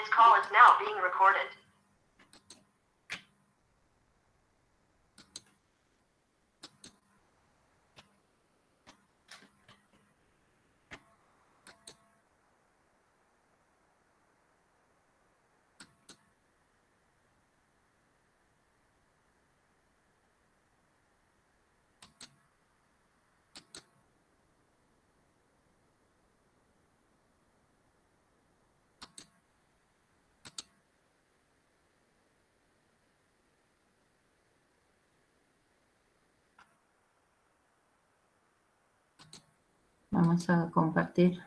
This call is now being recorded. Vamos a compartir.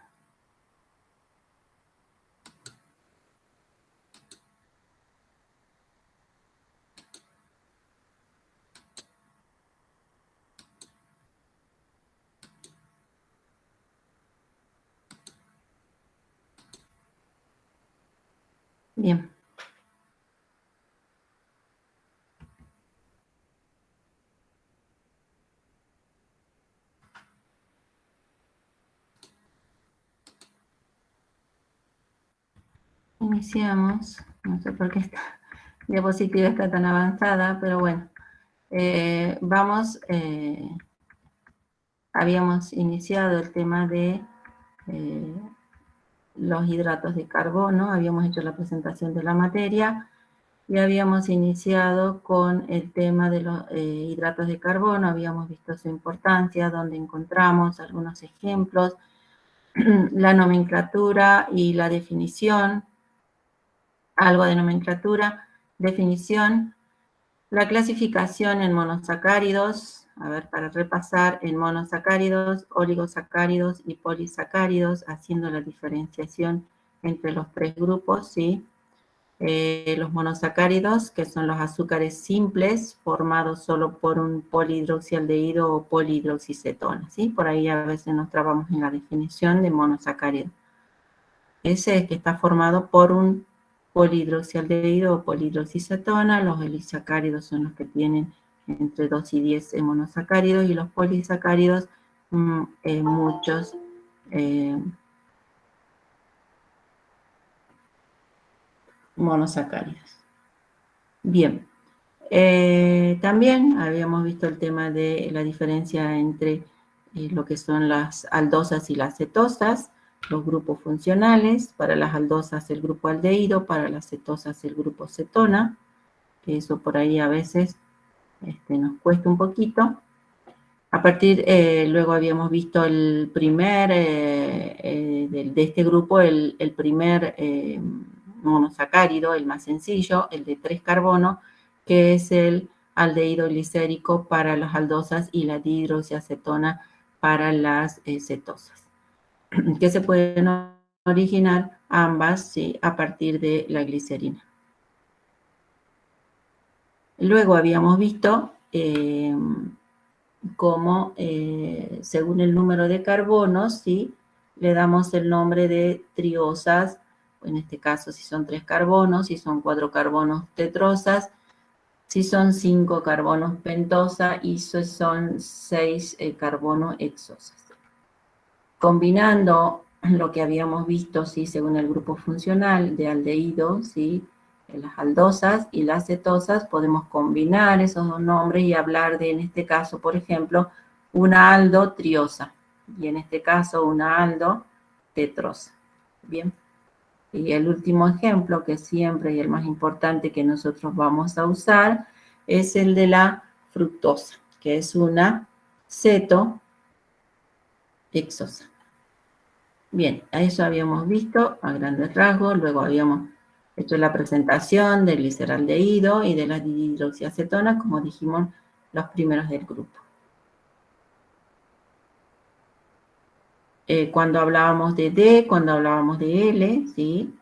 Bien. Iniciamos. No sé por qué esta diapositiva está tan avanzada, pero bueno. Habíamos iniciado el tema de los hidratos de carbono, habíamos hecho la presentación de la materia y habíamos iniciado con el tema de los hidratos de carbono, habíamos visto su importancia, donde encontramos algunos ejemplos, la nomenclatura y la definición, algo de nomenclatura, definición, la clasificación en monosacáridos, a ver, para repasar, en monosacáridos, oligosacáridos y polisacáridos, haciendo la diferenciación entre los tres grupos, ¿sí? Los monosacáridos, que son los azúcares simples, formados solo por un polihidroxialdehído o polihidroxicetona, ¿sí? Por ahí a veces nos trabamos en la definición de monosacárido. Ese es que está formado por un polihidroxialdehído o polihidroxicetona. Los helisacáridos son los que tienen entre 2 y 10 monosacáridos, y los polisacáridos, muchos monosacáridos. Bien. También habíamos visto el tema de la diferencia entre lo que son las aldosas y las cetosas, los grupos funcionales. Para las aldosas el grupo aldehído, para las cetosas el grupo cetona, que eso por ahí a veces nos cuesta un poquito. A partir, luego habíamos visto el primer, de este grupo, el primer monosacárido, el más sencillo, el de 3 carbonos, que es el aldehído glicérico para las aldosas y la dihidroxiacetona para las cetosas, que se pueden originar ambas, ¿sí?, a partir de la glicerina. Luego habíamos visto cómo, según el número de carbonos, ¿sí?, le damos el nombre de triosas, en este caso si son 3 carbonos, si son 4 carbonos tetrosas, si son 5 carbonos pentosa y si son 6 carbonos hexosas. Combinando lo que habíamos visto, ¿sí?, según el grupo funcional de aldehído, ¿sí?, las aldosas y las cetosas, podemos combinar esos dos nombres y hablar de, en este caso, por ejemplo, una aldotriosa, y en este caso una aldotetrosa. Bien. Y el último ejemplo, que siempre y el más importante que nosotros vamos a usar, es el de la fructosa, que es una cetohexosa. Bien, a eso habíamos visto a grandes rasgos. Luego habíamos hecho la presentación del gliceraldehído y de las dihidroxiacetonas, como dijimos, los primeros del grupo. Cuando hablábamos de D, cuando hablábamos de L, ¿sí?,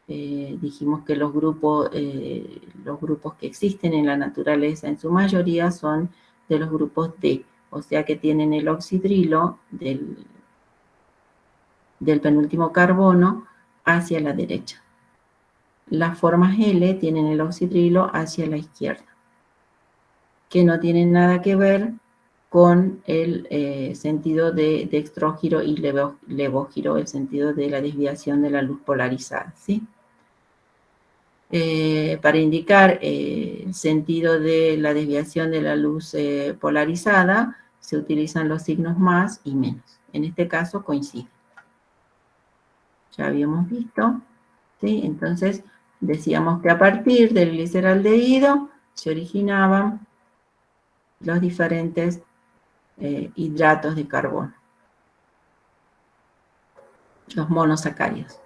dijimos que los grupos que existen en la naturaleza en su mayoría son de los grupos D, o sea que tienen el oxidrilo del penúltimo carbono hacia la derecha. Las formas L tienen el oxidrilo hacia la izquierda, que no tienen nada que ver con el sentido de dextrógiro y levógiro, el sentido de la desviación de la luz polarizada, ¿sí? para indicar el sentido de la desviación de la luz polarizada, se utilizan los signos más y menos. En este caso coincide. Ya habíamos visto, ¿sí? Entonces, decíamos que a partir del gliceraldehído se originaban los diferentes hidratos de carbono, los monosacáridos.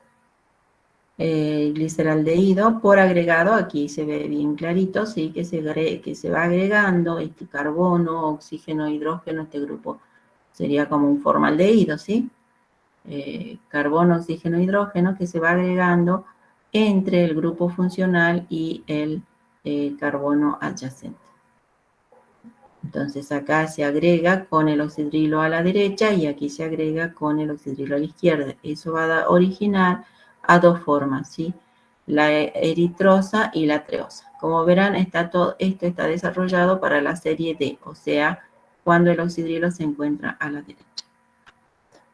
Gliceraldehído por agregado, aquí se ve bien clarito, ¿sí? que se va agregando este carbono, oxígeno, hidrógeno, este grupo sería como un formaldehído, ¿sí? Carbono, oxígeno, hidrógeno, que se va agregando entre el grupo funcional y el carbono adyacente. Entonces acá se agrega con el oxidrilo a la derecha y aquí se agrega con el oxidrilo a la izquierda. Eso va a originar a dos formas, ¿sí? La eritrosa y la treosa. Como verán, esto está desarrollado para la serie D, o sea, cuando el oxidrilo se encuentra a la derecha.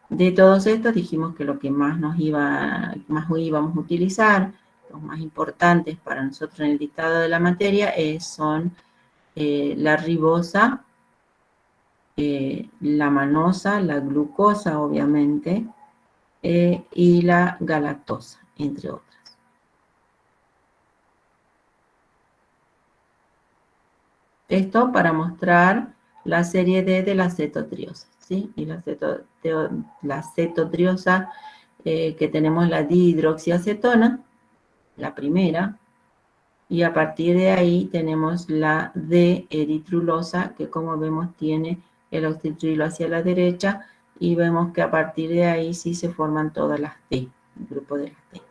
De todos estos dijimos que lo que más íbamos a utilizar, los más importantes para nosotros en el dictado de la materia, son la ribosa, la manosa, la glucosa, obviamente, y la galactosa, entre otras. Esto para mostrar la serie D de la cetotriosa, ¿sí? Y la cetotriosa, que tenemos la dihidroxiacetona, la primera, y a partir de ahí tenemos la D-eritrulosa, que como vemos tiene el oxidrilo hacia la derecha, y vemos que a partir de ahí sí se forman todas las D, el grupo de las D.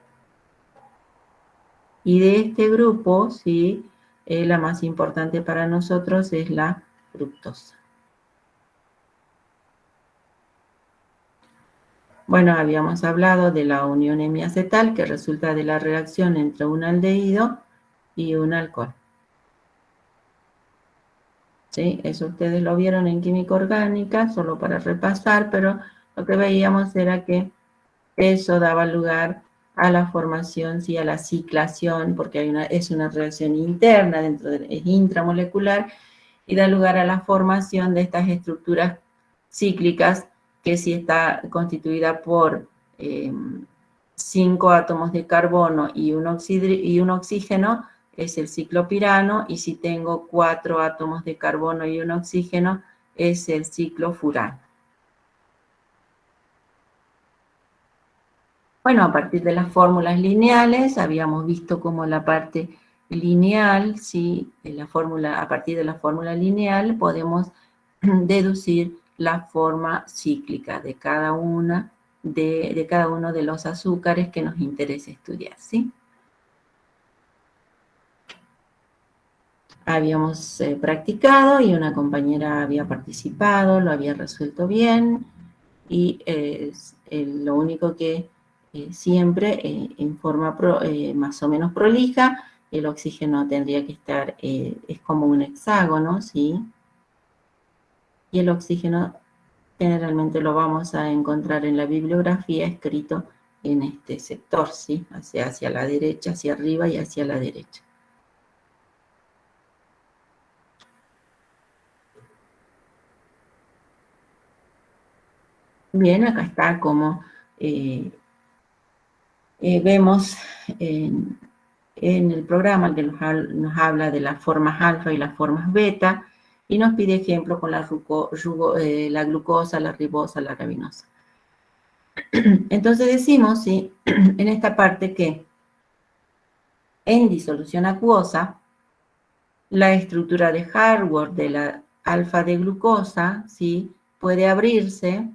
Y de este grupo, sí, la más importante para nosotros es la fructosa. Bueno, habíamos hablado de la unión hemiacetal, que resulta de la reacción entre un aldehído y un alcohol. ¿Sí? Eso ustedes lo vieron en química orgánica, solo para repasar, pero lo que veíamos era que eso daba lugar a la formación, sí, a la ciclación, porque es una reacción interna, es intramolecular, y da lugar a la formación de estas estructuras cíclicas, que si está constituida por 5 átomos de carbono y un oxígeno, es el ciclopirano, y si tengo 4 átomos de carbono y un oxígeno, es el ciclofurano. Bueno, a partir de las fórmulas lineales, habíamos visto cómo la parte lineal, ¿sí? A partir de la fórmula lineal podemos deducir la forma cíclica de cada uno de los azúcares que nos interesa estudiar, ¿sí? Habíamos practicado y una compañera había participado, lo había resuelto bien, y lo único que siempre en forma más o menos prolija, el oxígeno tendría que estar, es como un hexágono, ¿sí? Y el oxígeno generalmente lo vamos a encontrar en la bibliografía escrito en este sector, ¿sí? Hacia la derecha, hacia arriba y hacia la derecha. Bien, acá está como vemos en el programa que nos habla de las formas alfa y las formas beta, y nos pide ejemplos con la glucosa, la ribosa, la rabinosa. Entonces decimos, ¿sí? En esta parte que en disolución acuosa, la estructura de Harvard de la alfa de glucosa, ¿sí? Puede abrirse,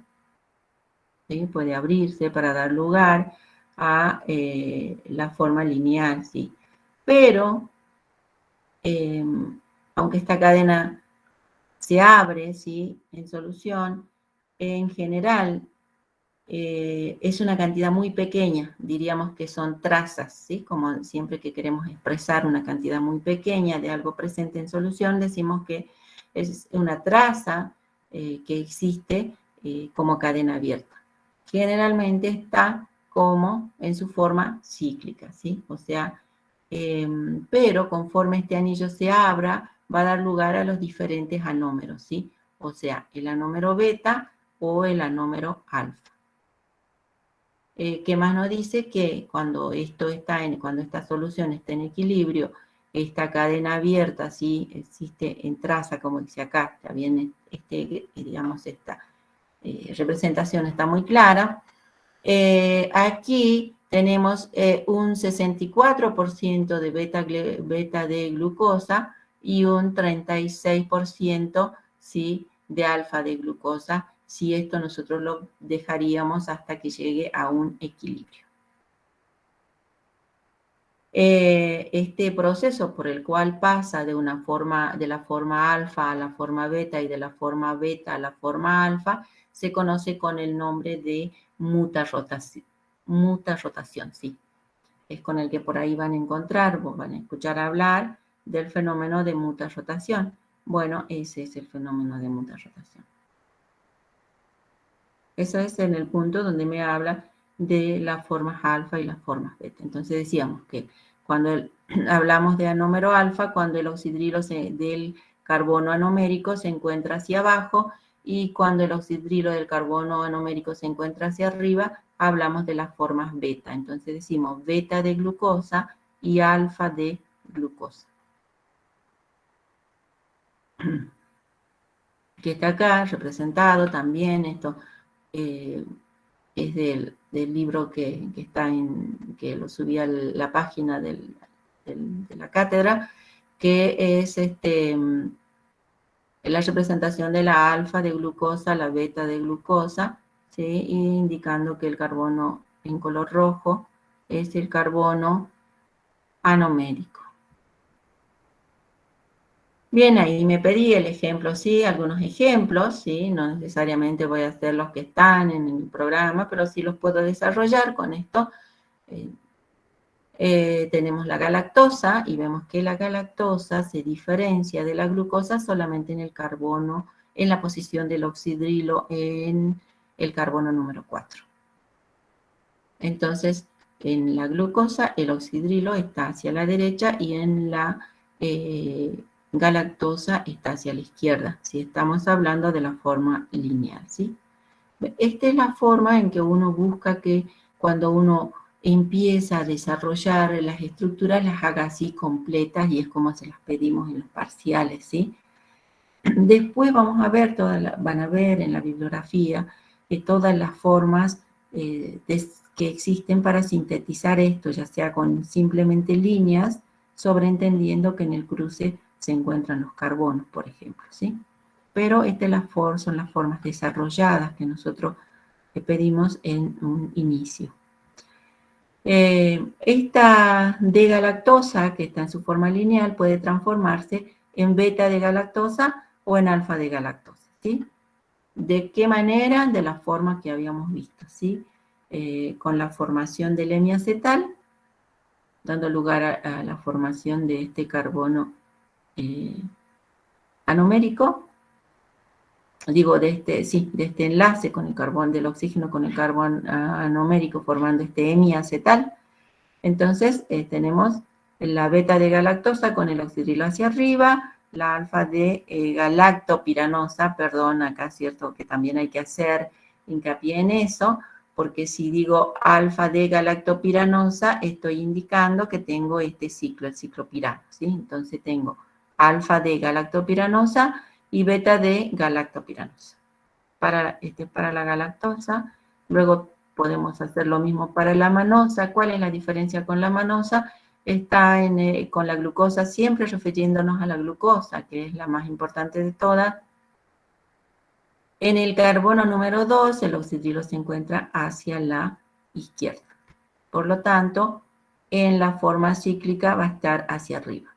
¿sí? Puede abrirse para dar lugar a la forma lineal, ¿sí? Pero, aunque esta cadena se abre, ¿sí? En solución, en general es una cantidad muy pequeña, diríamos que son trazas, ¿sí? Como siempre que queremos expresar una cantidad muy pequeña de algo presente en solución, decimos que es una traza que existe como cadena abierta. Generalmente está como en su forma cíclica, ¿sí? O sea, pero conforme este anillo se abra, va a dar lugar a los diferentes anómeros, ¿sí? O sea, el anómero beta o el anómero alfa. ¿Qué más nos dice? Que cuando cuando esta solución está en equilibrio, esta cadena abierta, ¿sí? Existe en traza, como dice acá, ya viene, digamos, esta representación está muy clara. Aquí tenemos un 64% de beta de glucosa y un 36%, ¿sí?, de alfa de glucosa, si esto nosotros lo dejaríamos hasta que llegue a un equilibrio. Este proceso por el cual pasa de la forma alfa a la forma beta y de la forma beta a la forma alfa, se conoce con el nombre de mutarrotación. Mutarrotación, sí. Es con el que por ahí van a encontrar, van a escuchar hablar del fenómeno de mutarrotación. Bueno, ese es el fenómeno de mutarrotación. Eso es en el punto donde me habla de las formas alfa y las formas beta. Entonces decíamos que cuando hablamos de anómero alfa, cuando el oxidrilo del carbono anomérico se encuentra hacia abajo, y cuando el oxidrilo del carbono anomérico se encuentra hacia arriba, hablamos de las formas beta. Entonces decimos beta de glucosa y alfa de glucosa. Que está acá representado también, esto es del libro que lo subí a la página de la cátedra, que es la representación de la alfa de glucosa, la beta de glucosa, ¿sí? Indicando que el carbono en color rojo es el carbono anomérico. Bien, ahí me pedí el ejemplo, sí, algunos ejemplos, sí, no necesariamente voy a hacer los que están en el programa, pero sí los puedo desarrollar con esto. Tenemos la galactosa y vemos que la galactosa se diferencia de la glucosa solamente en el carbono, en la posición del oxidrilo en el carbono número 4. Entonces, en la glucosa el oxidrilo está hacia la derecha y en la galactosa está hacia la izquierda, si estamos hablando de la forma lineal, ¿sí? Esta es la forma en que uno busca que cuando uno empieza a desarrollar las estructuras, las haga así completas, y es como se las pedimos en los parciales, ¿sí? Después vamos a ver, van a ver en la bibliografía todas las formas que existen para sintetizar esto, ya sea con simplemente líneas, sobreentendiendo que en el cruce se encuentran los carbonos, por ejemplo, ¿sí? Pero son las formas desarrolladas que nosotros pedimos en un inicio. Esta D-galactosa, que está en su forma lineal, puede transformarse en beta de galactosa o en alfa de galactosa, ¿sí? ¿De qué manera? De la forma que habíamos visto, ¿sí? Con la formación del hemiacetal, dando lugar a la formación de este carbono anomérico, digo, de este enlace con el carbón del oxígeno con el carbón anomérico, formando este hemiacetal. Entonces, tenemos la beta de galactosa con el oxidrilo hacia arriba, la alfa de galactopiranosa, perdón, acá es cierto que también hay que hacer hincapié en eso, porque si digo alfa de galactopiranosa, estoy indicando que tengo este ciclo, el ciclo pirano, ¿sí? Entonces tengo alfa de galactopiranosa y beta de galactopiranosa. Para la galactosa, luego podemos hacer lo mismo para la manosa. ¿Cuál es la diferencia con la manosa? Está con la glucosa, siempre refiriéndonos a la glucosa, que es la más importante de todas. En el carbono número 2, el oxidrilo se encuentra hacia la izquierda. Por lo tanto, en la forma cíclica va a estar hacia arriba.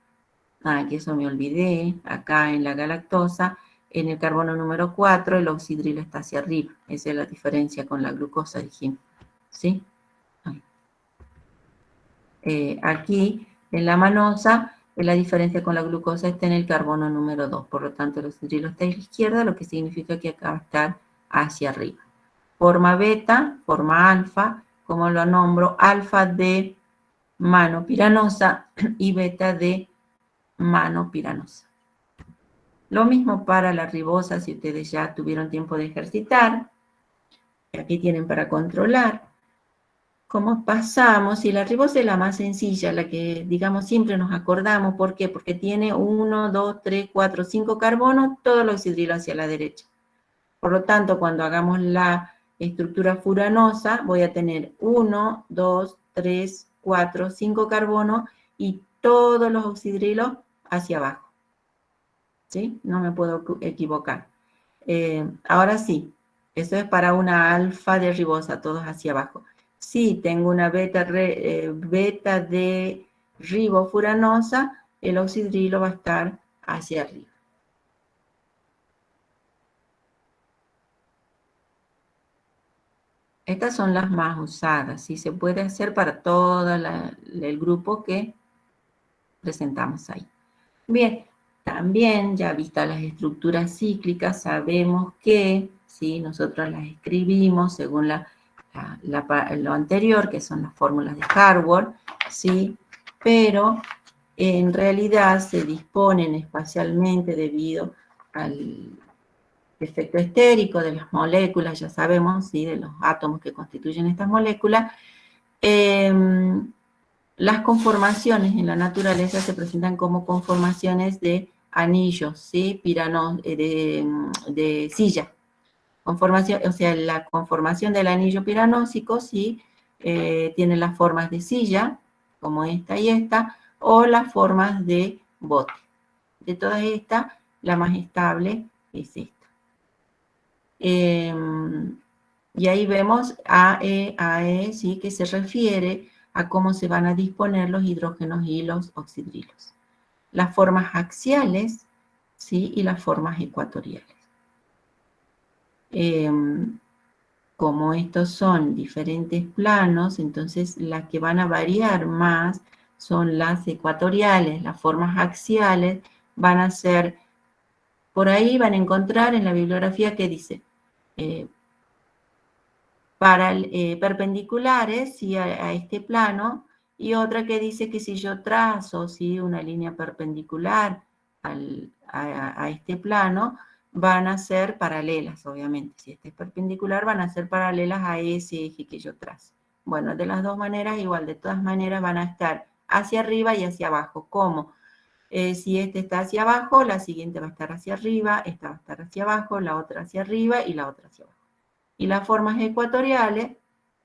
Que eso me olvidé. Acá en la galactosa, en el carbono número 4, el oxidrilo está hacia arriba. Esa es la diferencia con la glucosa, dijimos. ¿Sí? Aquí, en la manosa, la diferencia con la glucosa está en el carbono número 2. Por lo tanto, el oxidrilo está a la izquierda, lo que significa que acá va a estar hacia arriba. Forma beta, forma alfa, como lo nombro, alfa de manopiranosa y beta de manopiranosa. Lo mismo para la ribosa, si ustedes ya tuvieron tiempo de ejercitar. Aquí tienen para controlar. ¿Cómo pasamos? Y la ribosa es la más sencilla, la que, digamos, siempre nos acordamos. ¿Por qué? Porque tiene 1, 2, 3, 4, 5 carbonos, todos los hidrilos hacia la derecha. Por lo tanto, cuando hagamos la estructura furanosa, voy a tener 1, 2, 3, 4, 5 carbonos y todos los oxidrilos hacia abajo. ¿Sí? No me puedo equivocar. Ahora sí, eso es para una alfa de ribosa, todos hacia abajo. Si tengo una beta de ribofuranosa, el oxidrilo va a estar hacia arriba. Estas son las más usadas, ¿sí? Se puede hacer para todo el grupo que presentamos ahí. Bien, también ya vistas las estructuras cíclicas, sabemos que, ¿sí? Nosotros las escribimos según lo anterior, que son las fórmulas de Harvard, ¿sí? Pero en realidad se disponen espacialmente debido al efecto estérico de las moléculas, ya sabemos, ¿sí? De los átomos que constituyen estas moléculas. Las conformaciones en la naturaleza se presentan como conformaciones de anillos, ¿sí? De silla. Conformación, o sea, la conformación del anillo piranósico, ¿sí? Tiene las formas de silla, como esta y esta, o las formas de bote. De todas estas, la más estable es esta. Y ahí vemos AE, ¿sí? Que se refiere a cómo se van a disponer los hidrógenos y los oxidrilos. Las formas axiales, ¿sí? Y las formas ecuatoriales. Como estos son diferentes planos, entonces las que van a variar más son las ecuatoriales. Las formas axiales van a ser, por ahí van a encontrar en la bibliografía que dice, perpendiculares, ¿sí? a este plano, y otra que dice que si yo trazo, ¿sí? Una línea perpendicular a este plano, van a ser paralelas, obviamente. Si este es perpendicular, van a ser paralelas a ese eje que yo trazo. Bueno, de las dos maneras, igual, de todas maneras van a estar hacia arriba y hacia abajo. ¿Cómo? Si este está hacia abajo, la siguiente va a estar hacia arriba, esta va a estar hacia abajo, la otra hacia arriba y la otra hacia abajo. Y las formas ecuatoriales,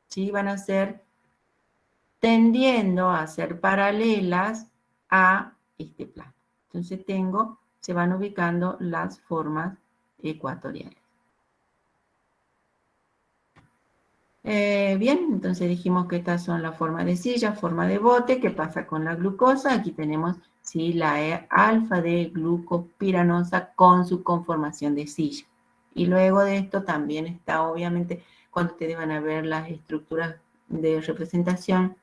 ¿sí? Van a ser tendiendo a ser paralelas a este plano. Entonces se van ubicando las formas ecuatoriales. Bien, entonces dijimos que estas son las formas de silla, forma de bote. ¿Qué pasa con la glucosa? Aquí tenemos, ¿sí? La alfa de glucopiranosa con su conformación de silla. Y luego de esto también está, obviamente, cuando ustedes van a ver las estructuras de representación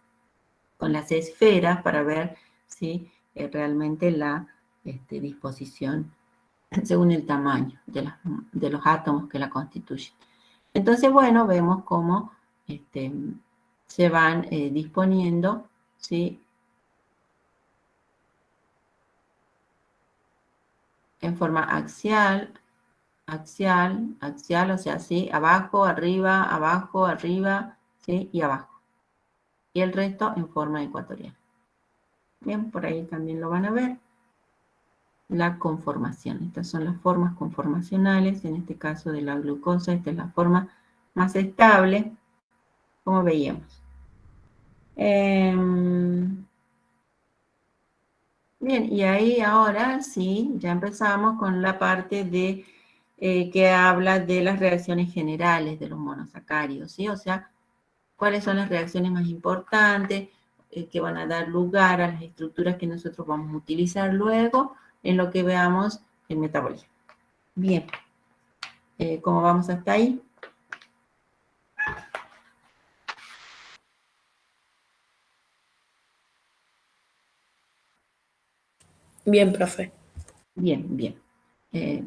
con las esferas para ver si realmente la disposición según el tamaño de los átomos que la constituyen. Entonces, bueno, vemos cómo se van disponiendo, ¿sí? En forma axial, o sea, ¿sí? Abajo, arriba, ¿sí? Y abajo. Y el resto en forma ecuatorial. Bien, por ahí también lo van a ver. La conformación. Estas son las formas conformacionales, en este caso de la glucosa, esta es la forma más estable, como veíamos. Bien, y ahí ahora sí, ya empezamos con la parte de que habla de las reacciones generales de los monosacáridos, ¿sí? O sea, cuáles son las reacciones más importantes que van a dar lugar a las estructuras que nosotros vamos a utilizar luego en lo que veamos el metabolismo. Bien, ¿cómo vamos hasta ahí? Bien, profe. Bien, bien.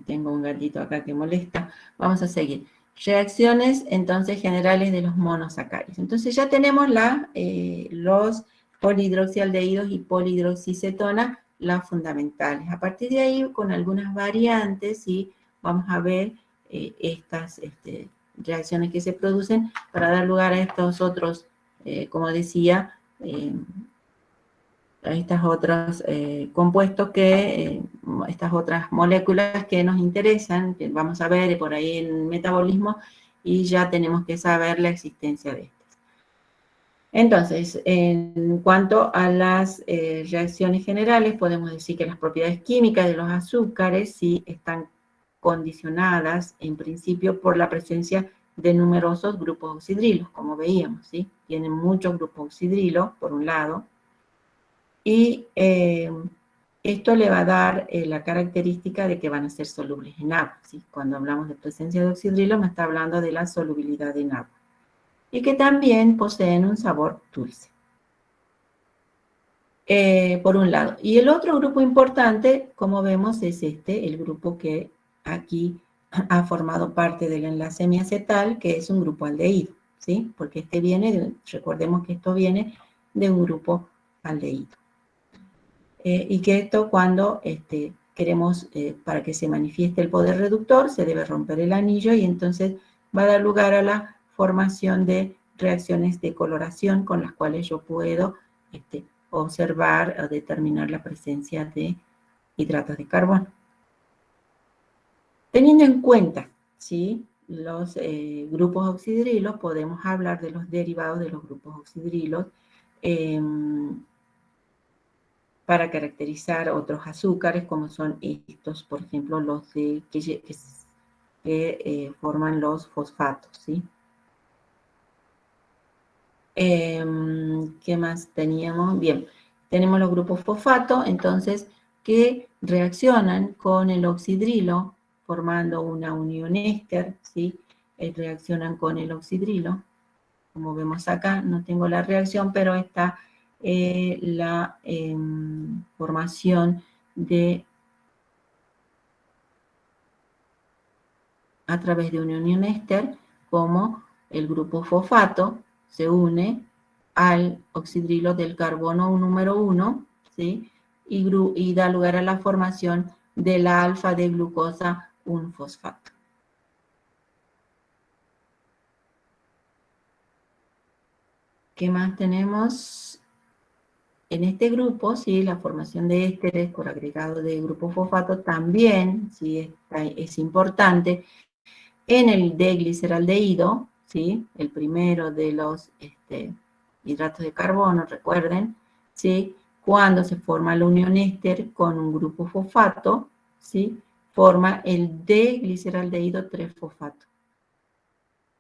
Tengo un gatito acá que molesta. Vamos a seguir. Reacciones, entonces, generales de los monosacáridos. Entonces, ya tenemos los polihidroxialdehídos y polihidroxicetona, las fundamentales. A partir de ahí, con algunas variantes, ¿sí? Vamos a ver estas reacciones que se producen para dar lugar a estos otros, como decía, a estos otros compuestos estas otras moléculas que nos interesan, que vamos a ver por ahí en metabolismo, y ya tenemos que saber la existencia de estas. Entonces, en cuanto a las reacciones generales, podemos decir que las propiedades químicas de los azúcares sí están condicionadas, en principio, por la presencia de numerosos grupos oxidrilos, como veíamos, ¿sí? Tienen muchos grupos oxidrilos, por un lado, y esto le va a dar la característica de que van a ser solubles en agua, ¿sí? Cuando hablamos de presencia de oxidrilo, me está hablando de la solubilidad en agua. Y que también poseen un sabor dulce. Por un lado. Y el otro grupo importante, como vemos, es el grupo que aquí ha formado parte del enlace hemiacetal, que es un grupo aldehído, ¿sí? Porque recordemos que esto viene de un grupo aldehído. Y que esto cuando queremos, para que se manifieste el poder reductor, se debe romper el anillo y entonces va a dar lugar a la formación de reacciones de coloración con las cuales yo puedo observar o determinar la presencia de hidratos de carbono. Teniendo en cuenta, ¿sí?, los grupos oxidrilos, podemos hablar de los derivados de los grupos oxidrilos para caracterizar otros azúcares, como son estos, por ejemplo, los que forman los fosfatos, ¿sí? ¿Qué más teníamos? Bien, tenemos los grupos fosfato, entonces, que reaccionan con el oxidrilo, formando una unión éster, ¿sí? Reaccionan con el oxidrilo, como vemos acá, no tengo la reacción, pero está la formación a través de una unión éster, como el grupo fosfato se une al oxidrilo del carbono número 1, ¿sí? Y da lugar a la formación de la alfa de glucosa 1-fosfato. ¿Qué más tenemos? En este grupo, sí, la formación de ésteres por agregado de grupo fosfato también, sí, es importante. En el D-gliceraldehído, ¿sí?, el primero de los hidratos de carbono, recuerden, ¿sí?, cuando se forma la unión éster con un grupo fosfato, ¿sí?, forma el D-gliceraldehído 3-fosfato.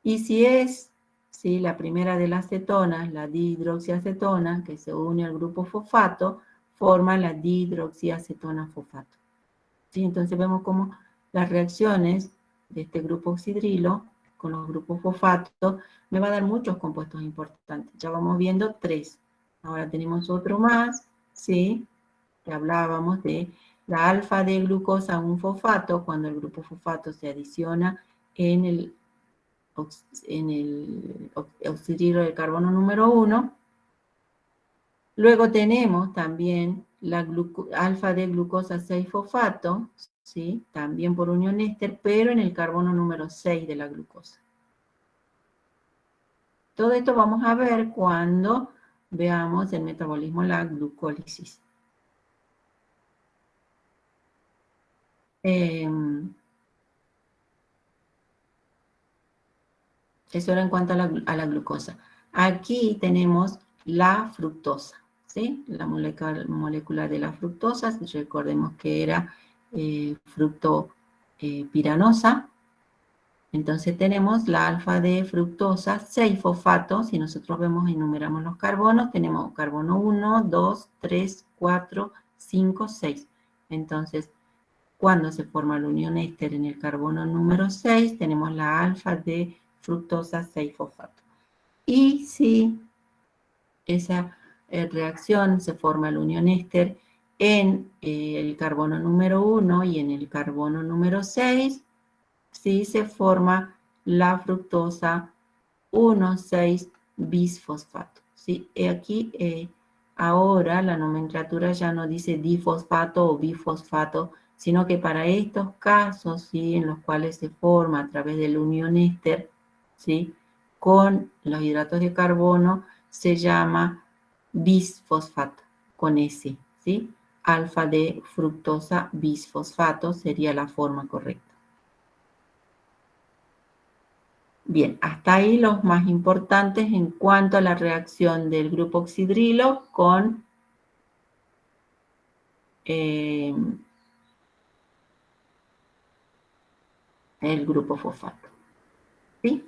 Y si es, ¿sí?, la primera de las cetonas, la dihidroxiacetona, que se une al grupo fosfato, forma la dihidroxiacetona-fosfato. ¿Sí? Entonces vemos cómo las reacciones de este grupo oxidrilo con los grupos fosfato me va a dar muchos compuestos importantes. Ya vamos viendo 3. Ahora tenemos otro más, ¿sí?, que hablábamos de la alfa de glucosa 1-fosfato, cuando el grupo fosfato se adiciona en el oxidrilo del carbono número 1. Luego tenemos también la alfa de glucosa 6-fosfato, ¿sí?, también por unión éster, pero en el carbono número 6 de la glucosa. Todo esto vamos a ver cuando veamos el metabolismo, la glucólisis. Eso era en cuanto a la glucosa. Aquí tenemos la fructosa, ¿sí? La molécula de la fructosa, recordemos que era fructopiranosa. Entonces tenemos la alfa de fructosa 6-fosfato. Si nosotros vemos, enumeramos los carbonos, tenemos carbono 1, 2, 3, 4, 5, 6. Entonces, cuando se forma la unión éster en el carbono número 6, tenemos la alfa de fructosa 6-fosfato. Y si esa reacción se forma la unión éster en el carbono número 1 y en el carbono número 6, ¿sí?, se forma la fructosa 1,6-bisfosfato. ¿Sí? Aquí ahora la nomenclatura ya no dice difosfato o bifosfato, sino que para estos casos, ¿sí?, en los cuales se forma a través del unión éster, ¿sí?, con los hidratos de carbono, se llama bisfosfato, con S, ¿sí? Alfa de fructosa bisfosfato sería la forma correcta. Bien, hasta ahí los más importantes en cuanto a la reacción del grupo oxidrilo con el grupo fosfato, ¿sí?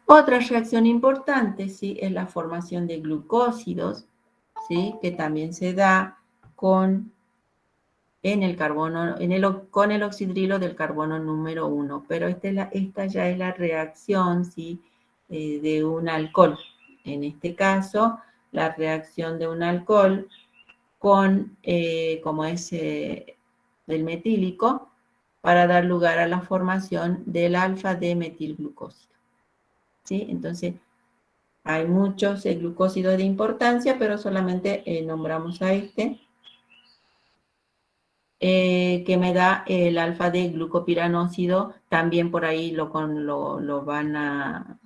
Otra reacción importante, ¿sí?, es la formación de glucósidos, ¿sí?, que también se da con el carbono, con el oxidrilo del carbono número 1, pero esta ya es la reacción, ¿sí?, de un alcohol. En este caso, la reacción de un alcohol con, como es el metílico, para dar lugar a la formación del alfa-D-metilglucósido, ¿sí? Entonces, hay muchos glucósidos de importancia, pero solamente nombramos a este, que me da el alfa-D glucopiranósido. También por ahí lo van a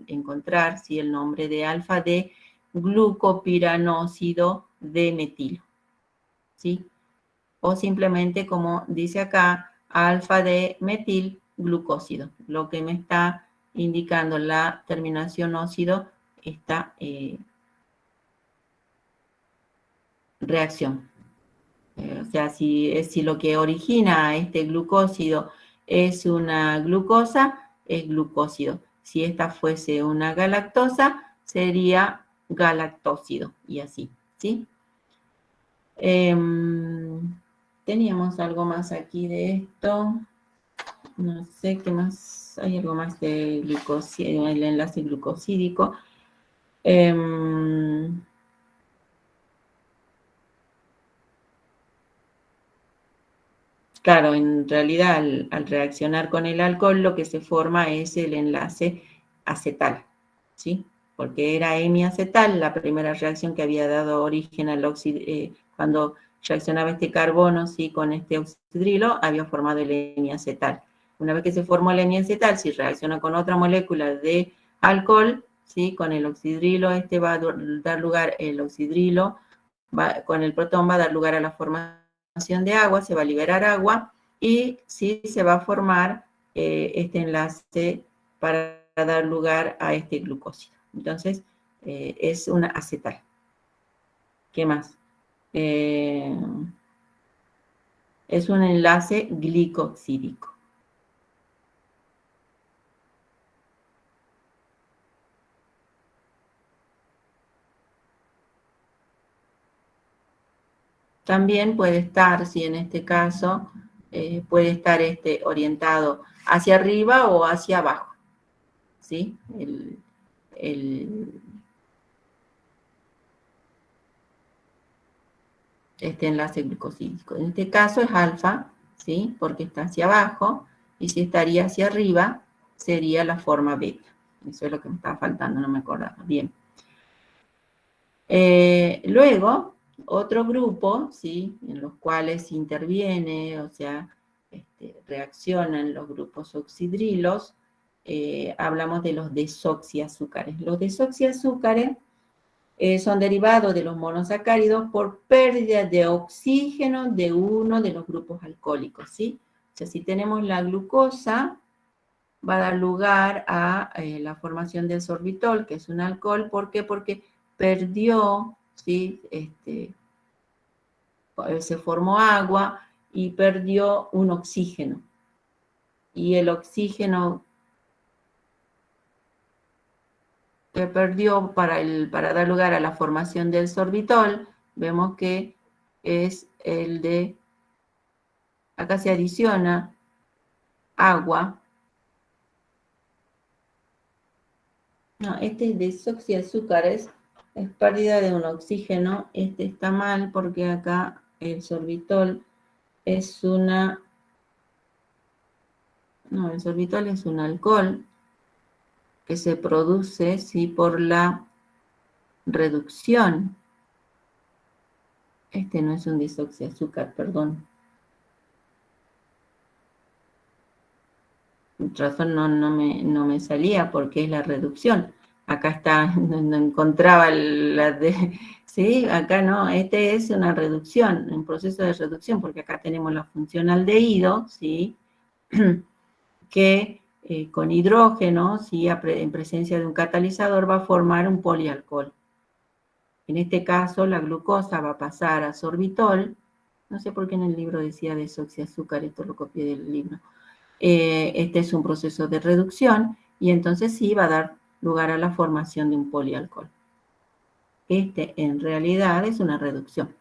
encontrar, ¿sí?, el nombre de alfa-D glucopiranósido de metilo, ¿sí? O simplemente, como dice acá, alfa-D metilglucósido. Lo que me está indicando la terminación óxido, esta reacción. O sea, si lo que origina este glucósido es una glucosa, es glucósido. Si esta fuese una galactosa, sería galactósido, y así, ¿sí? Teníamos algo más aquí de esto. No sé qué más. Hay algo más de glucósido, el enlace glucosídico. Claro, en realidad al reaccionar con el alcohol lo que se forma es el enlace acetal, ¿sí? Porque era hemiacetal la primera reacción que había dado origen al cuando reaccionaba este carbono, ¿sí?, con este oxidrilo, había formado el hemiacetal. Una vez que se formó el hemiacetal, si reacciona con otra molécula de alcohol, ¿sí?, con el oxidrilo, este va a dar lugar, el oxidrilo, con el protón va a dar lugar a la formación de agua, se va a liberar agua y sí se va a formar este enlace para dar lugar a este glucósido. Entonces, es una acetal. ¿Qué más? Es un enlace glicoxídico. También puede estar, si en este caso, puede estar orientado hacia arriba o hacia abajo, ¿sí? Este enlace glucosídico. En este caso es alfa, ¿sí?, porque está hacia abajo, y si estaría hacia arriba, sería la forma beta. Eso es lo que me estaba faltando, no me acordaba. Bien. Luego, otro grupo, ¿sí?, en los cuales interviene, o sea, reaccionan los grupos oxidrilos, hablamos de los desoxiazúcares. Los desoxiazúcares son derivados de los monosacáridos por pérdida de oxígeno de uno de los grupos alcohólicos, ¿sí? O sea, si tenemos la glucosa, va a dar lugar a la formación del sorbitol, que es un alcohol. ¿Por qué? Porque perdió, ¿sí?, se formó agua y perdió un oxígeno. Y el oxígeno que perdió para dar lugar a la formación del sorbitol, vemos que es el de, acá se adiciona agua. No, este es desoxiazúcares, es pérdida de un oxígeno. Este está mal porque acá el sorbitol es una, no, el sorbitol es un alcohol que se produce, sí, por la reducción Este no es un disoxiazúcar, perdón. Razón no me salía porque es la reducción. Acá está, no encontraba la de... Sí, acá no, este es una reducción, un proceso de reducción, porque acá tenemos la función aldehído, ¿sí? Que con hidrógeno, ¿sí? En presencia de un catalizador, va a formar un polialcohol. En este caso, la glucosa va a pasar a sorbitol. No sé por qué en el libro decía desoxiazúcar, esto lo copié del libro. Este es un proceso de reducción y entonces sí va a dar lugar a la formación de un polialcohol. Este en realidad es una reducción.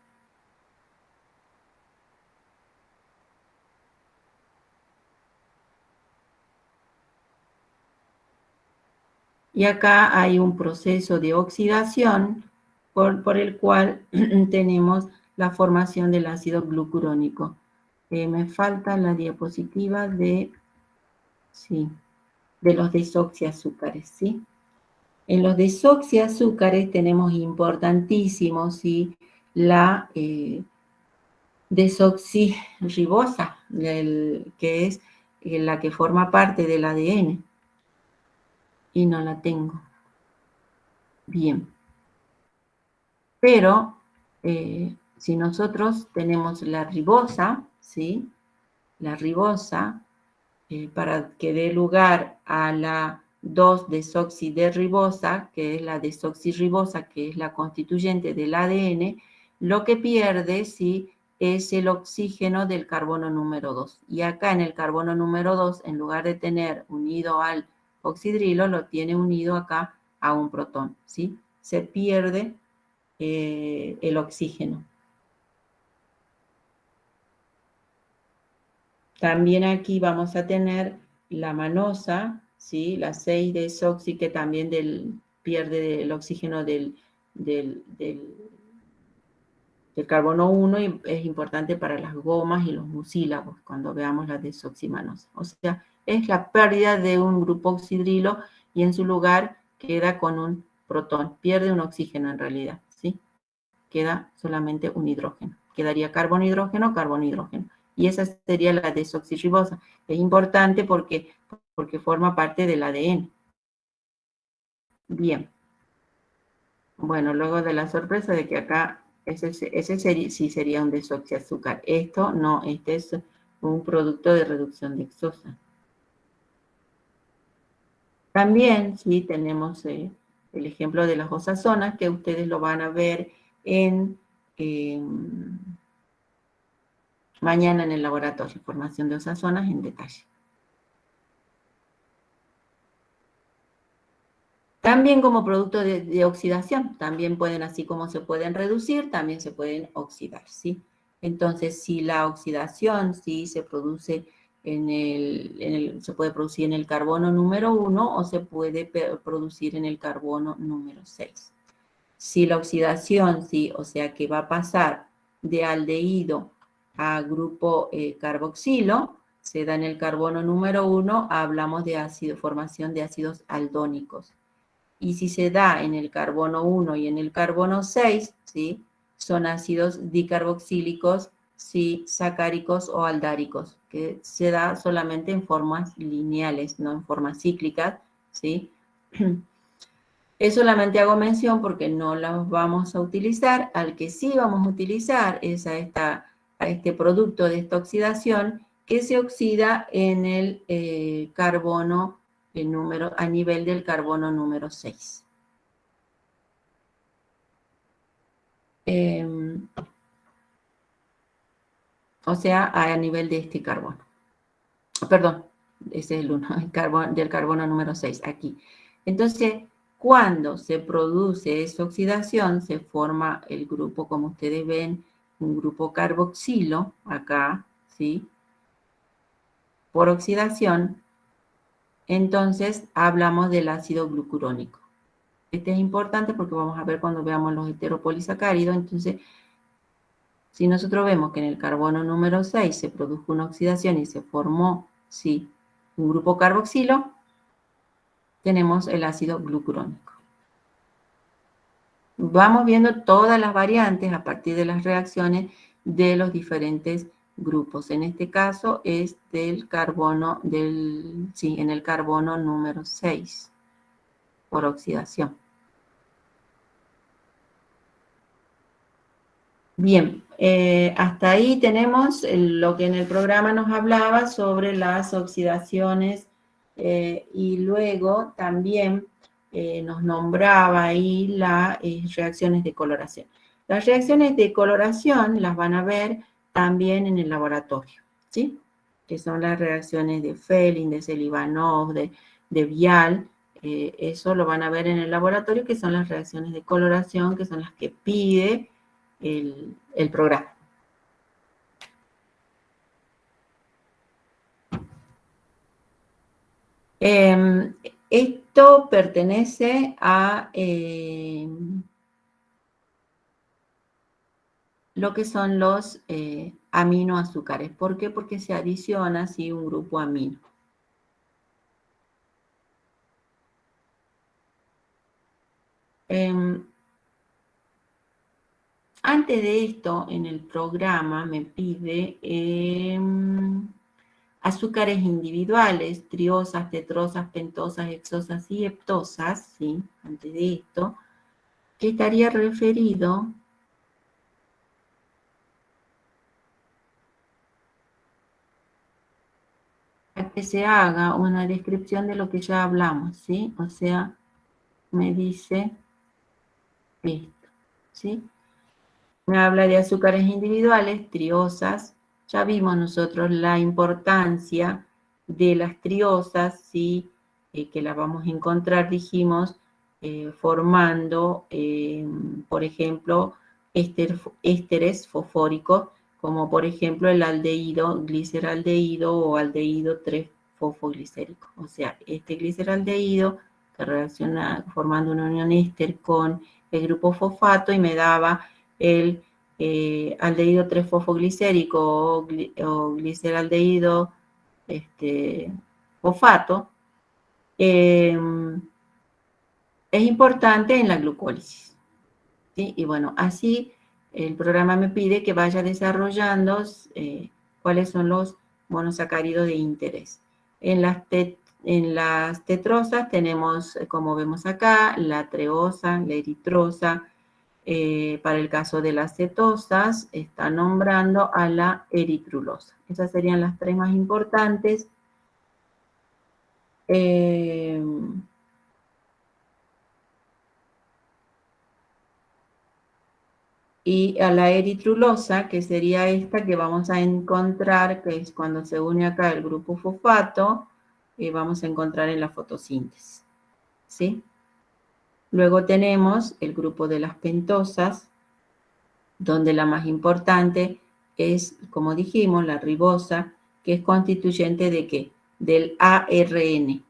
Y acá hay un proceso de oxidación por el cual tenemos la formación del ácido glucurónico. Me falta la diapositiva de, sí, de los desoxiazúcares, ¿sí? En los desoxiazúcares tenemos importantísimos, ¿sí? La desoxirribosa, que es la que forma parte del ADN. Y no la tengo. Bien. Pero si nosotros tenemos la ribosa, ¿sí? La ribosa, para que dé lugar a la 2-desoxideribosa, que es la desoxirribosa, que es la constituyente del ADN, lo que pierde, ¿sí? Es el oxígeno del carbono número 2. Y acá en el carbono número 2, en lugar de tener unido al oxidrilo, lo tiene unido acá a un protón, ¿sí? Se pierde el oxígeno. También aquí vamos a tener la manosa, ¿sí? La 6-desoxi, que también pierde el oxígeno del carbono 1 y es importante para las gomas y los mucílagos cuando veamos la desoximanosa. O sea, es la pérdida de un grupo oxidrilo y en su lugar queda con un protón. Pierde un oxígeno en realidad, ¿sí? Queda solamente un hidrógeno. Quedaría carbono-hidrógeno, carbono-hidrógeno. Y esa sería la desoxirribosa. Es importante porque forma parte del ADN. Bien. Bueno, luego de la sorpresa de que acá ese sí sería un desoxiazúcar. Esto no, este es un producto de reducción de hexosa. También, sí, tenemos el ejemplo de las osazonas, que ustedes lo van a ver mañana en el laboratorio, formación de osazonas en detalle. También como producto de oxidación, también pueden, así como se pueden reducir, también se pueden oxidar, ¿sí? Entonces, si la oxidación, sí, se produce se puede producir en el carbono número 1 o se puede producir en el carbono número 6. Si la oxidación, sí, o sea que va a pasar de aldehído a grupo carboxilo, se da en el carbono número 1, hablamos de formación de ácidos aldónicos. Y si se da en el carbono 1 y en el carbono 6, ¿sí? Son ácidos dicarboxílicos, ¿sí? Sacáricos o aldáricos, que se da solamente en formas lineales, no en formas cíclicas, ¿sí? Solamente hago mención porque no las vamos a utilizar. Al que sí vamos a utilizar es a este producto de esta oxidación que se oxida en el carbono a nivel del carbono número 6. O sea, a nivel de este carbono. Perdón, ese es el 1, del carbono número 6, aquí. Entonces, cuando se produce esa oxidación, se forma el grupo, como ustedes ven, un grupo carboxilo, acá, ¿sí? Por oxidación, entonces hablamos del ácido glucurónico. Este es importante porque vamos a ver cuando veamos los heteropolisacáridos. Entonces, si nosotros vemos que en el carbono número 6 se produjo una oxidación y se formó, sí, un grupo carboxilo, tenemos el ácido glucurónico. vamos viendo todas las variantes a partir de las reacciones de los diferentes grupos. En este caso es del carbono, en el carbono número 6, por oxidación. Bien, hasta ahí tenemos lo que en el programa nos hablaba sobre las oxidaciones y luego también nos nombraba ahí las reacciones de coloración. Las reacciones de coloración las van a ver también en el laboratorio, ¿sí? Que son las reacciones de Fehling, de Selivanov, de Vial. Eso lo van a ver en el laboratorio, que son las reacciones de coloración, que son las que pide el programa. Esto pertenece a lo que son los aminoazúcares. ¿Por qué? Porque se adiciona así un grupo amino. Antes de esto, en el programa me pide azúcares individuales, triosas, tetrosas, pentosas, hexosas y heptosas, ¿sí? Antes de esto, que estaría referido a que se haga una descripción de lo que ya hablamos, ¿sí? O sea, me dice esto, ¿sí? Me habla de azúcares individuales, triosas. Ya vimos nosotros la importancia de las triosas, ¿sí? Que las vamos a encontrar, dijimos, formando, por ejemplo, ésteres fosfóricos, como por ejemplo el aldehído, gliceraldehído o aldehído 3-fosfoglicérico. O sea, este gliceraldehído que reacciona formando una unión éster con el grupo fosfato y me daba el aldehído 3-fosfoglicérico o gliceraldehído fosfato, es importante en la glucólisis, ¿sí? Y bueno, así el programa me pide que vaya desarrollando cuáles son los monosacáridos de interés. En las tetrosas tenemos, como vemos acá, la treosa, la eritrosa. Para el caso de las cetosas, está nombrando a la eritrulosa. Esas serían las tres más importantes. Y a la eritrulosa, que sería esta que vamos a encontrar, que es cuando se une acá el grupo fosfato, vamos a encontrar en la fotosíntesis, ¿sí? Luego tenemos el grupo de las pentosas, donde la más importante es, como dijimos, la ribosa, que es constituyente ¿de qué? Del ARN,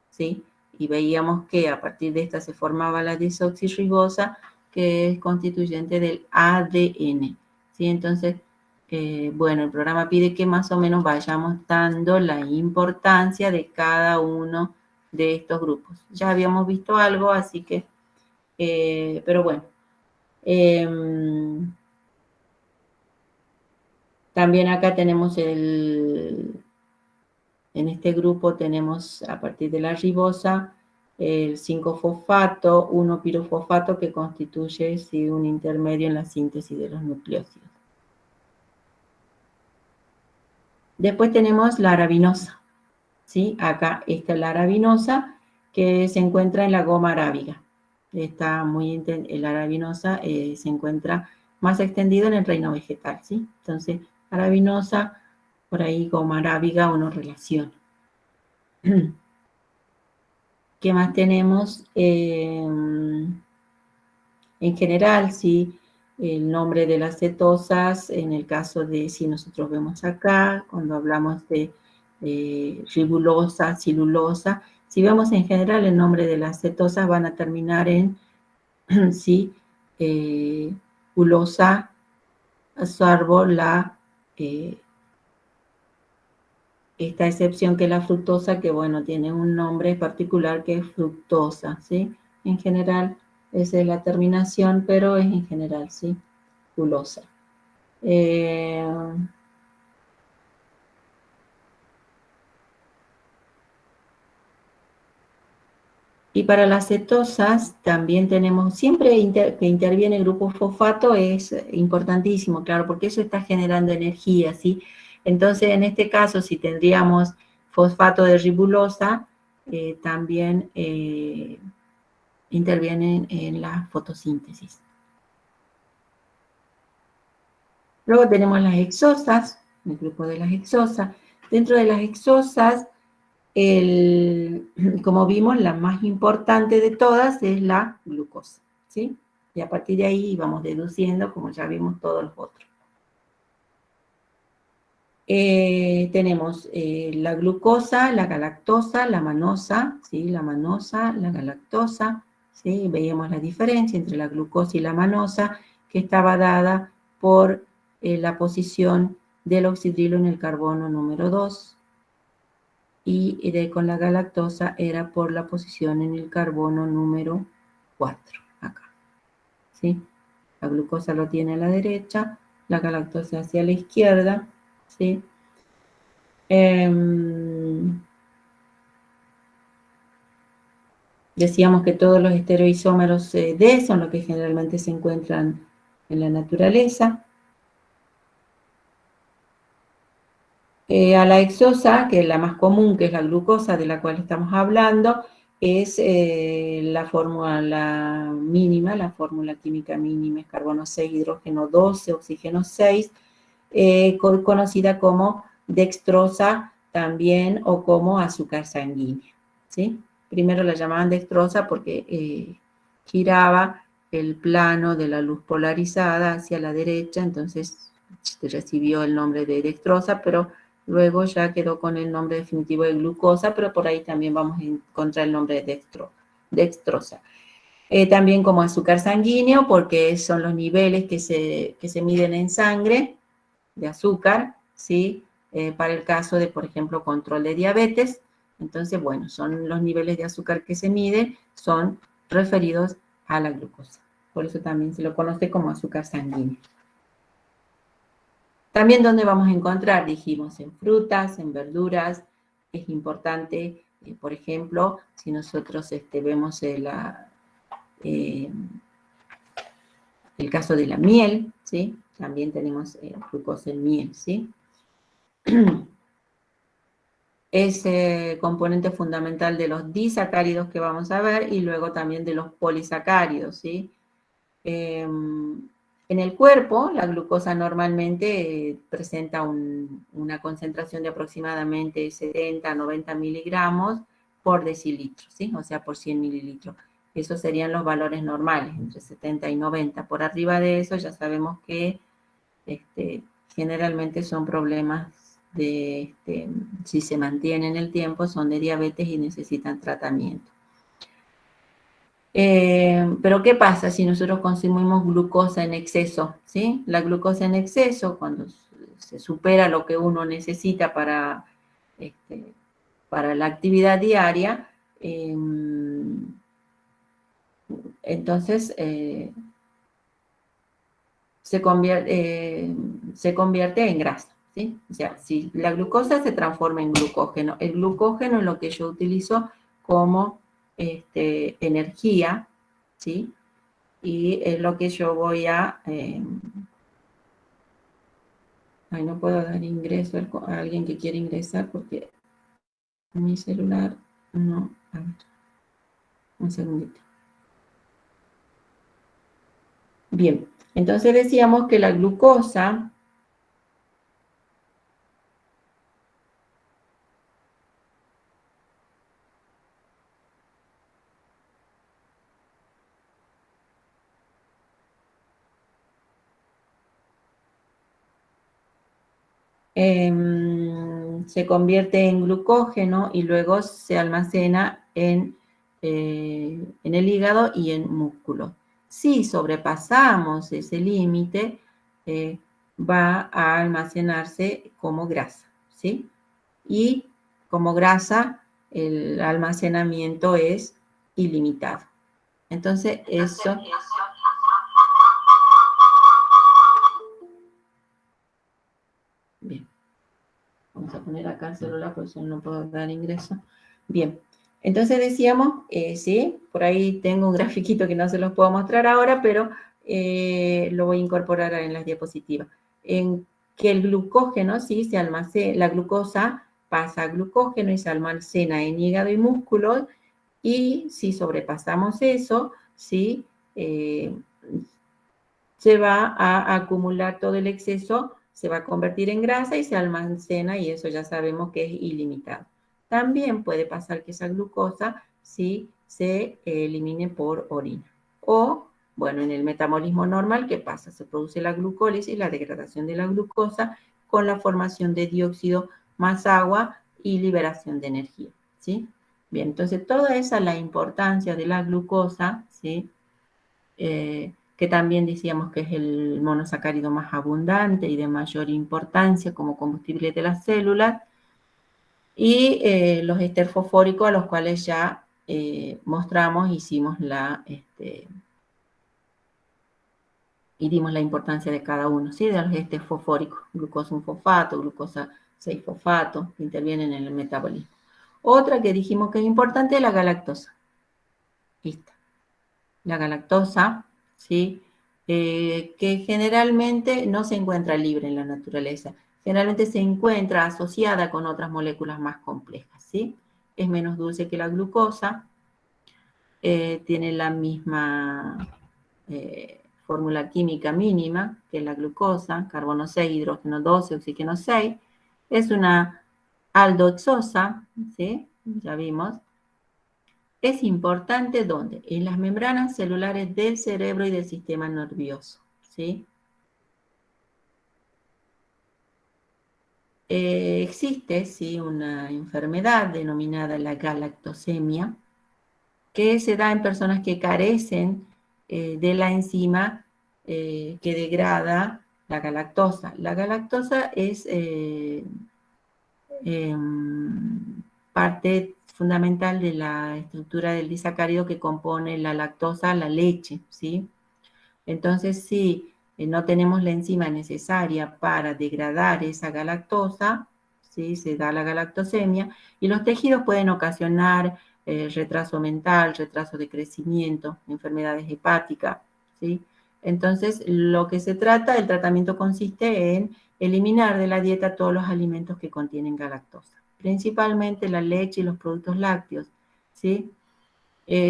¿sí? Y veíamos que a partir de esta se formaba la desoxirribosa, que es constituyente del ADN, ¿sí? Entonces, bueno, el programa pide que más o menos vayamos dando la importancia de cada uno de estos grupos. Ya habíamos visto algo, así que, pero bueno. También acá tenemos en este grupo tenemos a partir de la ribosa el 5-fosfato, 1-pirofosfato que constituye ¿sí? un intermedio en la síntesis de los nucleósidos. Después tenemos la arabinosa, ¿sí? Acá está la arabinosa que se encuentra en la goma arábiga. Está la arabinosa se encuentra más extendido en el reino vegetal, ¿sí? Entonces, arabinosa, por ahí goma arábiga uno relaciona. ¿Qué más tenemos? En general, sí, el nombre de las cetosas, en el caso de, si nosotros vemos acá, cuando hablamos de ribulosa, cilulosa, si vemos en general el nombre de las cetosas van a terminar en, sí, ulosa, salvo esta excepción que es la fructosa, que bueno, tiene un nombre particular que es fructosa, ¿sí? En general, Esa es la terminación, pero es en general, ¿sí? Gulosa. Y para las cetosas también tenemos, siempre que interviene el grupo fosfato es importantísimo, claro, porque eso está generando energía, ¿sí? Entonces, en este caso, si tendríamos fosfato de ribulosa, también intervienen en la fotosíntesis. Luego tenemos las hexosas, el grupo de las hexosas. Dentro de las hexosas, como vimos, la más importante de todas es la glucosa, ¿sí? Y a partir de ahí vamos deduciendo, como ya vimos, todos los otros. Tenemos la glucosa, la galactosa, la manosa, ¿sí? La manosa, la galactosa, ¿sí? Veíamos la diferencia entre la glucosa y la manosa, que estaba dada por la posición del oxidrilo en el carbono número 2, y con la galactosa era por la posición en el carbono número 4, acá, ¿sí? La glucosa lo tiene a la derecha, la galactosa hacia la izquierda, ¿sí? Decíamos que todos los estereoisómeros D son los que generalmente se encuentran en la naturaleza. A la hexosa, que es la más común, que es la glucosa de la cual estamos hablando, es la fórmula mínima, la fórmula química mínima es carbono 6, hidrógeno 12, oxígeno 6, conocida como dextrosa también o como azúcar sanguínea, ¿sí? Primero la llamaban dextrosa porque giraba el plano de la luz polarizada hacia la derecha, entonces recibió el nombre de dextrosa, pero luego ya quedó con el nombre definitivo de glucosa, pero por ahí también vamos a encontrar el nombre de dextrosa. También como azúcar sanguíneo, porque son los niveles que se miden en sangre de azúcar, ¿sí? Para el caso de, por ejemplo, control de diabetes. Entonces, bueno, son los niveles de azúcar que se miden, son referidos a la glucosa. Por eso también se lo conoce como azúcar sanguíneo. También, ¿dónde vamos a encontrar? Dijimos, en frutas, en verduras. Es importante, por ejemplo, si nosotros vemos el caso de la miel, ¿sí? También tenemos glucosa en miel, ¿sí? Es componente fundamental de los disacáridos que vamos a ver y luego también de los polisacáridos, ¿sí? En el cuerpo, la glucosa normalmente presenta una concentración de aproximadamente 70 a 90 miligramos por decilitro, ¿sí? O sea, por 100 mililitros. Esos serían los valores normales, entre 70 y 90. Por arriba de eso ya sabemos que generalmente son problemas de, si se mantienen en el tiempo, son de diabetes y necesitan tratamiento. Pero ¿qué pasa si nosotros consumimos glucosa en exceso? ¿Sí? La glucosa en exceso, cuando se supera lo que uno necesita para la actividad diaria, entonces se convierte en grasa, ¿sí? O sea, si la glucosa se transforma en glucógeno, el glucógeno es lo que yo utilizo como energía, ¿sí? Y es lo que yo voy a... no puedo dar ingreso a alguien que quiere ingresar porque mi celular no... A ver, un segundito. Bien, entonces decíamos que la glucosa... se convierte en glucógeno y luego se almacena en el hígado y en músculo. Si sobrepasamos ese límite, va a almacenarse como grasa, ¿sí? Y como grasa, el almacenamiento es ilimitado. Entonces, eso... Bien. Vamos a poner acá el celular, por eso no puedo dar ingreso. Bien. Entonces decíamos, sí, por ahí tengo un grafiquito que no se los puedo mostrar ahora, pero lo voy a incorporar en las diapositivas. En que el glucógeno, sí, se almacena, la glucosa pasa a glucógeno y se almacena en hígado y músculos, y si sobrepasamos eso, sí, se va a acumular todo el exceso, se va a convertir en grasa y se almacena, y eso ya sabemos que es ilimitado. También puede pasar que esa glucosa sí se elimine por orina. O, bueno, en el metabolismo normal, ¿qué pasa? Se produce la glucólisis, la degradación de la glucosa con la formación de dióxido más agua y liberación de energía, ¿sí? Bien, entonces toda esa es la importancia de la glucosa, ¿sí? Que también decíamos que es el monosacárido más abundante y de mayor importancia como combustible de las células, y los éster fosfóricos, a los cuales ya mostramos, y dimos la importancia de cada uno, ¿sí? De los éster fosfóricos, glucosa 1-fosfato, glucosa 6-fosfato, que intervienen en el metabolismo. Otra que dijimos que es importante es la galactosa. Esta. La galactosa, ¿sí? Que generalmente no se encuentra libre en la naturaleza. Generalmente se encuentra asociada con otras moléculas más complejas, ¿sí? Es menos dulce que la glucosa, tiene la misma fórmula química mínima que la glucosa, carbono 6, hidrógeno 12, oxígeno 6. Es una aldoxosa, ¿sí? Ya vimos. Es importante, ¿dónde? En las membranas celulares del cerebro y del sistema nervioso, ¿sí? Existe, sí, una enfermedad denominada la galactosemia, que se da en personas que carecen de la enzima que degrada la galactosa. La galactosa es parte fundamental de la estructura del disacárido que compone la lactosa, la leche, ¿sí? Entonces, si no tenemos la enzima necesaria para degradar esa galactosa, ¿sí? Se da la galactosemia, y los tejidos pueden ocasionar retraso mental, retraso de crecimiento, enfermedades hepáticas, ¿sí? Entonces, lo que se trata, el tratamiento consiste en eliminar de la dieta todos los alimentos que contienen galactosa, principalmente la leche y los productos lácteos, ¿sí?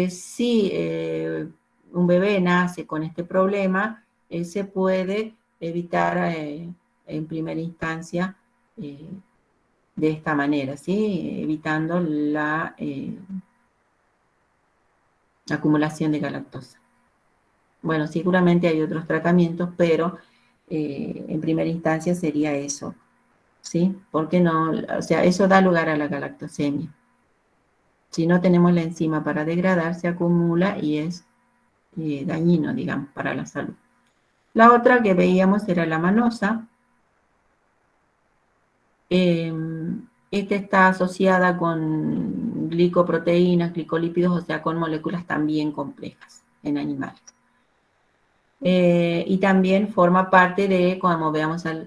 Si un bebé nace con este problema, se puede evitar en primera instancia de esta manera, ¿sí? Evitando la acumulación de galactosa. Bueno, seguramente hay otros tratamientos, pero en primera instancia sería eso, ¿sí? Porque no, o sea, eso da lugar a la galactosemia. Si no tenemos la enzima para degradar, se acumula y es dañino, digamos, para la salud. La otra que veíamos era la manosa. Esta está asociada con glicoproteínas, glicolípidos, o sea, con moléculas también complejas en animales. Y también forma parte de, cuando veamos al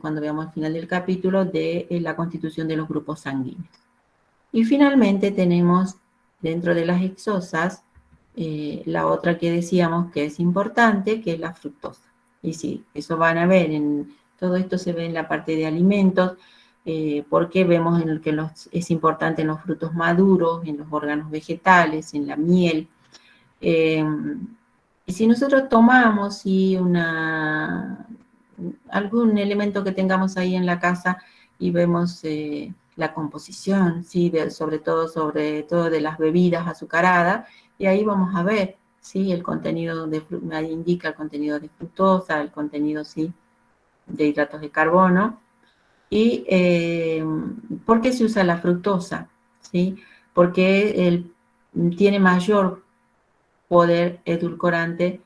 final del capítulo, de la constitución de los grupos sanguíneos. Y finalmente tenemos dentro de las exosas la otra que decíamos que es importante, que es la fructosa. Y sí, eso van a ver, todo esto se ve en la parte de alimentos, porque vemos en el que es importante en los frutos maduros, en los órganos vegetales, en la miel. Y si nosotros tomamos algún elemento que tengamos ahí en la casa y vemos la composición, ¿sí? sobre todo de las bebidas azucaradas, y ahí vamos a ver, ¿sí? El contenido ahí indica el contenido de fructosa, el contenido, ¿sí? De hidratos de carbono. ¿Y por qué se usa la fructosa? ¿Sí? Porque tiene mayor poder edulcorante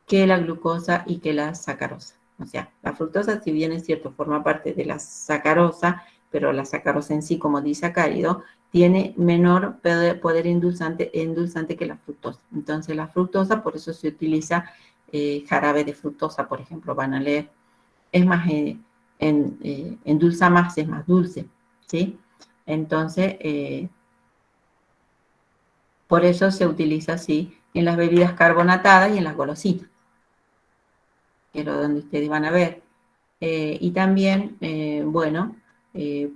que la glucosa y que la sacarosa. O sea, la fructosa, si bien es cierto, forma parte de la sacarosa, pero la sacarosa en sí, como disacárido, tiene menor poder endulzante que la fructosa. Entonces, la fructosa, por eso se utiliza jarabe de fructosa, por ejemplo, van a leer. Es más, endulza más, es más dulce, ¿sí? Entonces, por eso se utiliza así en las bebidas carbonatadas y en las golosinas, que es lo donde ustedes van a ver. Y también, bueno,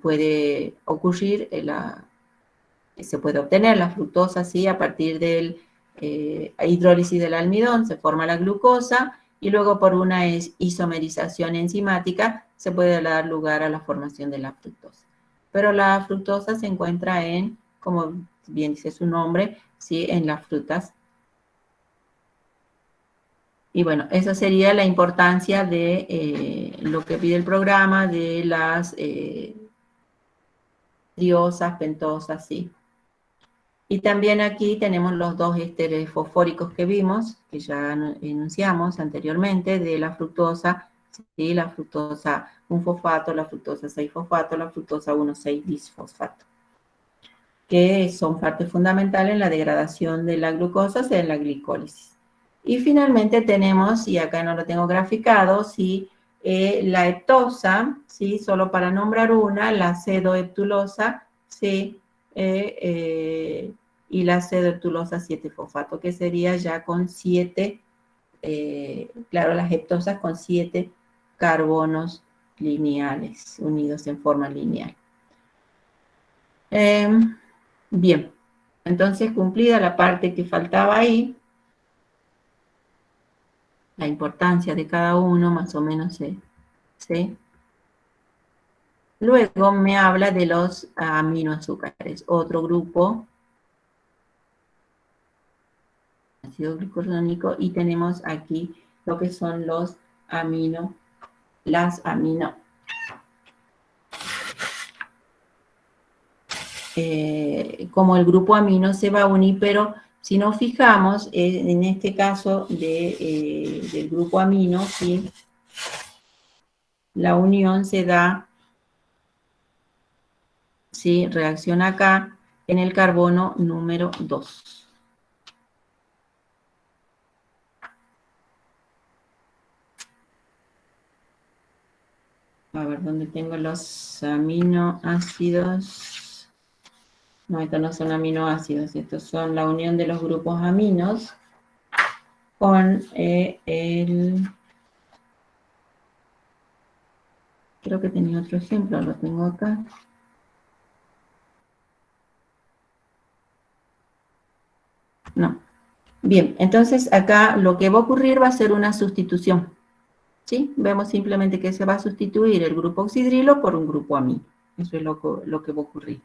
puede ocurrir, se puede obtener la fructosa, ¿sí? A partir de hidrólisis del almidón, se forma la glucosa, y luego por una isomerización enzimática se puede dar lugar a la formación de la fructosa. Pero la fructosa se encuentra como bien dice su nombre, ¿sí? En las frutas. Y bueno, esa sería la importancia de lo que pide el programa, de las triosas, pentosas, ¿sí? Y también aquí tenemos los dos ésteres fosfóricos que vimos, que ya enunciamos anteriormente, de la fructosa, ¿sí? La fructosa 1-fosfato, la fructosa 6-fosfato, la fructosa 1,6-bisfosfato, que son partes fundamentales en la degradación de la glucosa, o sea, en la glicólisis. Y finalmente tenemos, y acá no lo tengo graficado, ¿sí? La heptosa, ¿sí? Solo para nombrar una, la acedoheptulosa, ¿sí? Y la acedoheptulosa 7-fosfato, que sería ya con 7, claro, las heptosas con 7 carbonos lineales, unidos en forma lineal. Bien, entonces cumplida la parte que faltaba ahí, la importancia de cada uno, más o menos, ¿sí? Luego me habla de los aminoazúcares, otro grupo, ácido glucurónico, y tenemos aquí lo que son las amino. Como el grupo amino se va a unir, pero si nos fijamos, en este caso del grupo amino, ¿sí? La unión se da, ¿sí? Reacciona acá en el carbono número 2. A ver, ¿dónde tengo los aminoácidos? No, estos no son aminoácidos, estos son la unión de los grupos aminos con creo que tenía otro ejemplo, lo tengo acá. No. Bien, entonces acá lo que va a ocurrir va a ser una sustitución. ¿Sí? Vemos simplemente que se va a sustituir el grupo oxidrilo por un grupo amino. Eso es lo que va a ocurrir.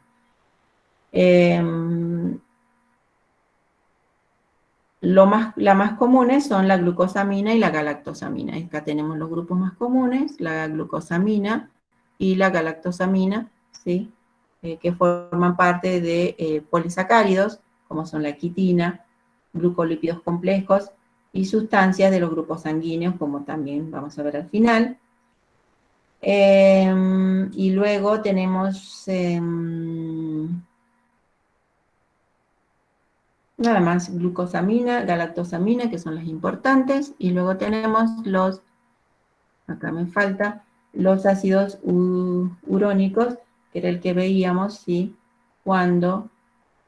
Las más comunes son la glucosamina y la galactosamina. Acá tenemos los grupos más comunes, la glucosamina y la galactosamina, ¿sí? Que forman parte de polisacáridos, como son la quitina, glucolípidos complejos y sustancias de los grupos sanguíneos, como también vamos a ver al final. Y luego tenemos nada más glucosamina, galactosamina, que son las importantes, y luego tenemos acá me falta, los ácidos urónicos, que era el que veíamos, ¿sí? Cuando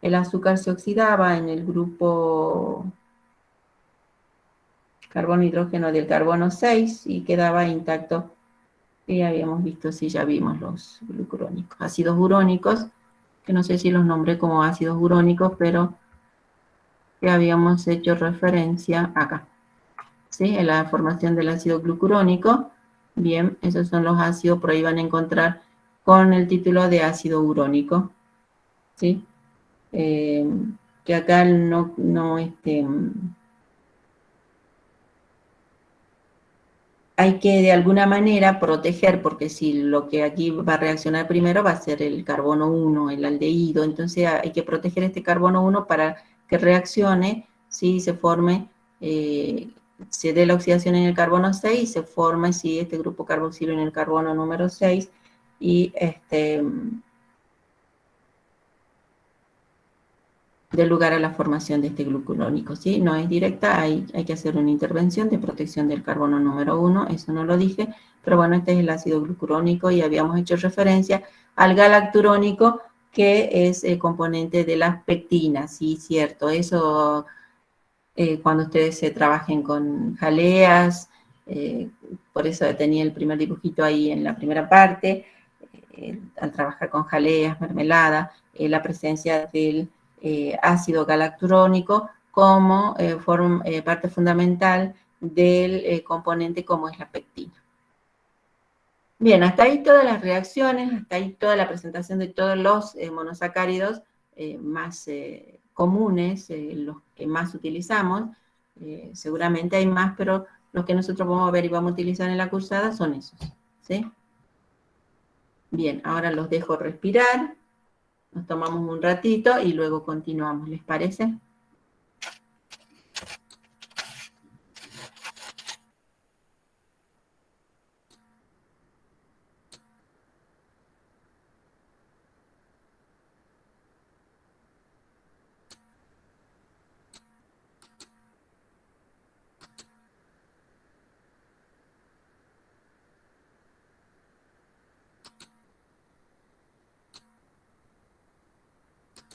el azúcar se oxidaba en el grupo carbono-hidrógeno del carbono 6 y quedaba intacto. Y habíamos visto, sí, ya vimos los glucurónicos. Ácidos urónicos, que no sé si los nombré como ácidos urónicos, pero que habíamos hecho referencia acá, ¿sí? En la formación del ácido glucurónico. Bien, esos son los ácidos, por ahí van a encontrar con el título de ácido urónico, ¿sí? Que acá hay que de alguna manera proteger, porque si lo que aquí va a reaccionar primero va a ser el carbono 1, el aldehído, entonces hay que proteger este carbono 1 para que reaccione, ¿sí? Se forme, se dé la oxidación en el carbono 6 y se forme, ¿sí? Este grupo carboxilo en el carbono número 6, y dé lugar a la formación de este glucurónico, ¿sí? No es directa, hay que hacer una intervención de protección del carbono número 1, eso no lo dije, pero bueno, este es el ácido glucurónico y habíamos hecho referencia al galacturónico, que es el componente de las pectinas, sí, cierto, eso cuando ustedes trabajen con jaleas, por eso tenía el primer dibujito ahí en la primera parte, al trabajar con jaleas, mermelada, la presencia del ácido galacturónico como parte fundamental del componente como es la pectina. Bien, hasta ahí todas las reacciones, hasta ahí toda la presentación de todos los monosacáridos más comunes, los que más utilizamos. Seguramente hay más, pero los que nosotros vamos a ver y vamos a utilizar en la cursada son esos, ¿sí? Bien, ahora los dejo respirar. Nos tomamos un ratito y luego continuamos, ¿les parece?